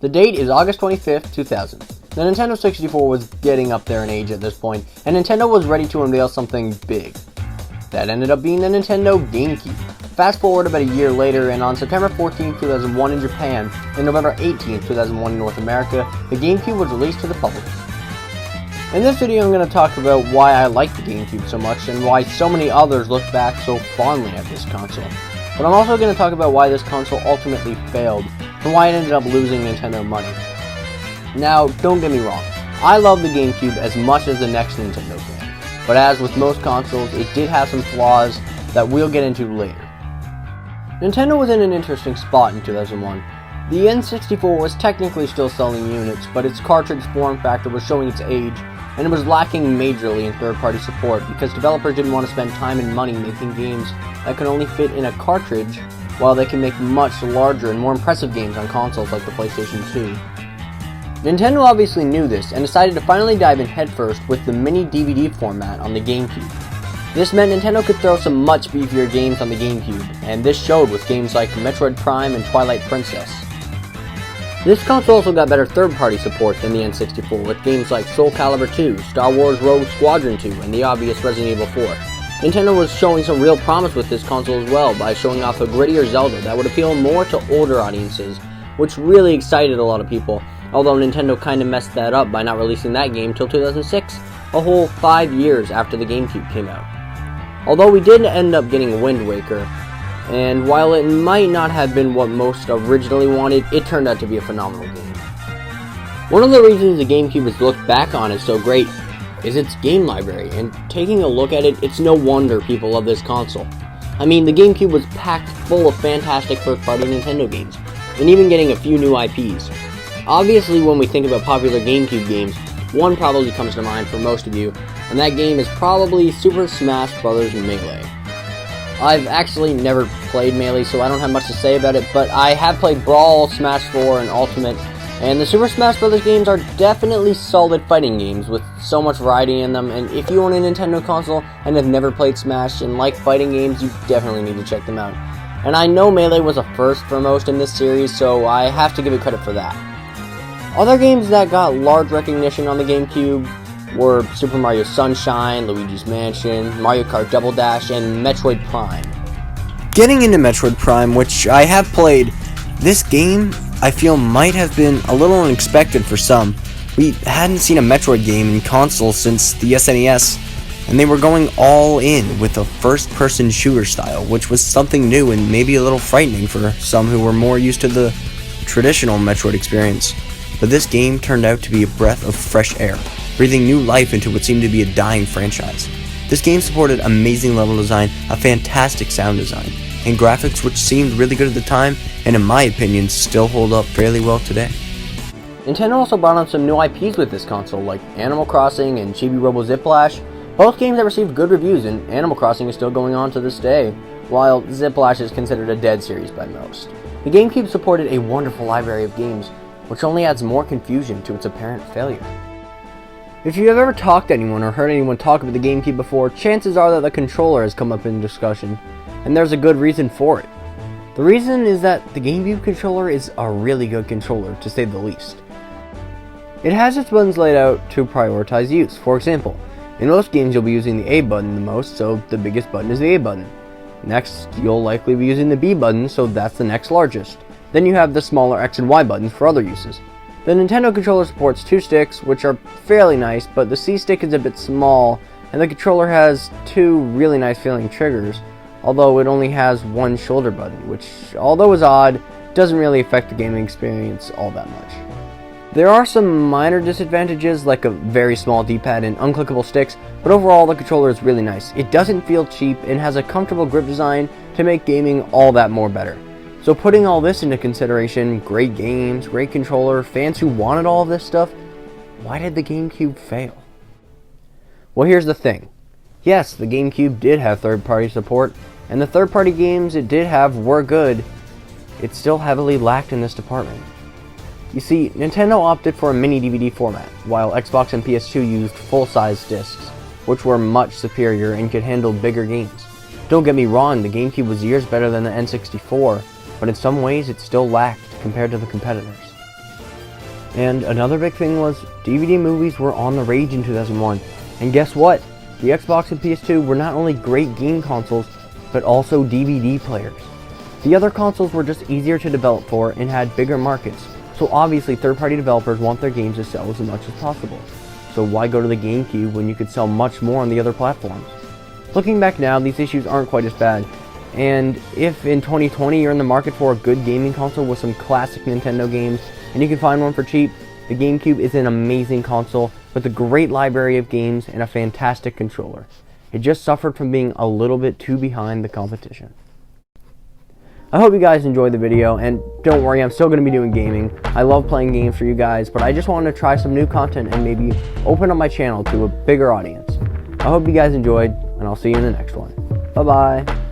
The date is August 25th, 2000. The Nintendo 64 was getting up there in age at this point, and Nintendo was ready to unveil something big. That ended up being the Nintendo GameCube. Fast forward about a year later, and on September 14, 2001 in Japan, and November 18, 2001 in North America, the GameCube was released to the public. In this video I'm going to talk about why I like the GameCube so much, and why so many others look back so fondly at this console. But I'm also going to talk about why this console ultimately failed, and why it ended up losing Nintendo money. Now, don't get me wrong, I love the GameCube as much as the next Nintendo fan, but as with most consoles, it did have some flaws that we'll get into later. Nintendo was in an interesting spot in 2001. The N64 was technically still selling units, but its cartridge form factor was showing its age, and it was lacking majorly in third-party support because developers didn't want to spend time and money making games that could only fit in a cartridge, while they can make much larger and more impressive games on consoles like the PlayStation 2. Nintendo obviously knew this and decided to finally dive in headfirst with the mini DVD format on the GameCube. This meant Nintendo could throw some much beefier games on the GameCube, and this showed with games like Metroid Prime and Twilight Princess. This console also got better third-party support than the N64 with games like Soul Calibur 2, Star Wars Rogue Squadron 2, and the obvious Resident Evil 4. Nintendo was showing some real promise with this console as well by showing off a grittier Zelda that would appeal more to older audiences, which really excited a lot of people, although Nintendo kinda messed that up by not releasing that game till 2006, a whole 5 years after the GameCube came out. Although we did end up getting Wind Waker, and while it might not have been what most originally wanted, it turned out to be a phenomenal game. One of the reasons the GameCube is looked back on as so great is its game library, and taking a look at it, it's no wonder people love this console. I mean, the GameCube was packed full of fantastic first-party Nintendo games, and even getting a few new IPs. Obviously, when we think about popular GameCube games, one probably comes to mind for most of you, and that game is probably Super Smash Bros. Melee. I've actually never played Melee, so I don't have much to say about it, but I have played Brawl, Smash 4, and Ultimate, and the Super Smash Bros. Games are definitely solid fighting games with so much variety in them, and if you own a Nintendo console and have never played Smash and like fighting games, you definitely need to check them out. And I know Melee was a first for most in this series, so I have to give it credit for that. Other games that got large recognition on the GameCube were Super Mario Sunshine, Luigi's Mansion, Mario Kart Double Dash, and Metroid Prime. Getting into Metroid Prime, which I have played, this game I feel might have been a little unexpected for some. We hadn't seen a Metroid game in consoles since the SNES, and they were going all in with a first-person shooter style, which was something new and maybe a little frightening for some who were more used to the traditional Metroid experience. But this game turned out to be a breath of fresh air, breathing new life into what seemed to be a dying franchise. This game supported amazing level design, a fantastic sound design, and graphics which seemed really good at the time, and in my opinion still hold up fairly well today. Nintendo also brought on some new IPs with this console, like Animal Crossing and Chibi Robo Ziplash, both games that received good reviews, and Animal Crossing is still going on to this day, while Ziplash is considered a dead series by most. The GameCube supported a wonderful library of games, which only adds more confusion to its apparent failure. If you have ever talked to anyone or heard anyone talk about the GameCube before, chances are that the controller has come up in discussion, and there's a good reason for it. The reason is that the GameCube controller is a really good controller, to say the least. It has its buttons laid out to prioritize use. For example, in most games you'll be using the A button the most, so the biggest button is the A button. Next, you'll likely be using the B button, so that's the next largest. Then you have the smaller X and Y buttons for other uses. The Nintendo controller supports 2 sticks, which are fairly nice, but the C stick is a bit small, and the controller has 2 really nice feeling triggers, although it only has 1 shoulder button, which, although is odd, doesn't really affect the gaming experience all that much. There are some minor disadvantages, like a very small D-pad and unclickable sticks, but overall the controller is really nice. It doesn't feel cheap and has a comfortable grip design to make gaming all that more better. So putting all this into consideration, great games, great controller, fans who wanted all of this stuff, why did the GameCube fail? Well, here's the thing. Yes, the GameCube did have third-party support, and the third-party games it did have were good. It still heavily lacked in this department. You see, Nintendo opted for a mini DVD format, while Xbox and PS2 used full-size discs, which were much superior and could handle bigger games. Don't get me wrong, the GameCube was years better than the N64, but in some ways it still lacked compared to the competitors. And another big thing was DVD movies were on the rage in 2001. And guess what? The Xbox and PS2 were not only great game consoles, but also DVD players. The other consoles were just easier to develop for and had bigger markets. So obviously third-party developers want their games to sell as much as possible. So why go to the GameCube when you could sell much more on the other platforms? Looking back now, these issues aren't quite as bad. And if in 2020 you're in the market for a good gaming console with some classic Nintendo games, and you can find one for cheap, the GameCube is an amazing console with a great library of games and a fantastic controller. It just suffered from being a little bit too behind the competition. I hope you guys enjoyed the video, and don't worry, I'm still going to be doing gaming. I love playing games for you guys, but I just wanted to try some new content and maybe open up my channel to a bigger audience. I hope you guys enjoyed, and I'll see you in the next one. Bye-bye.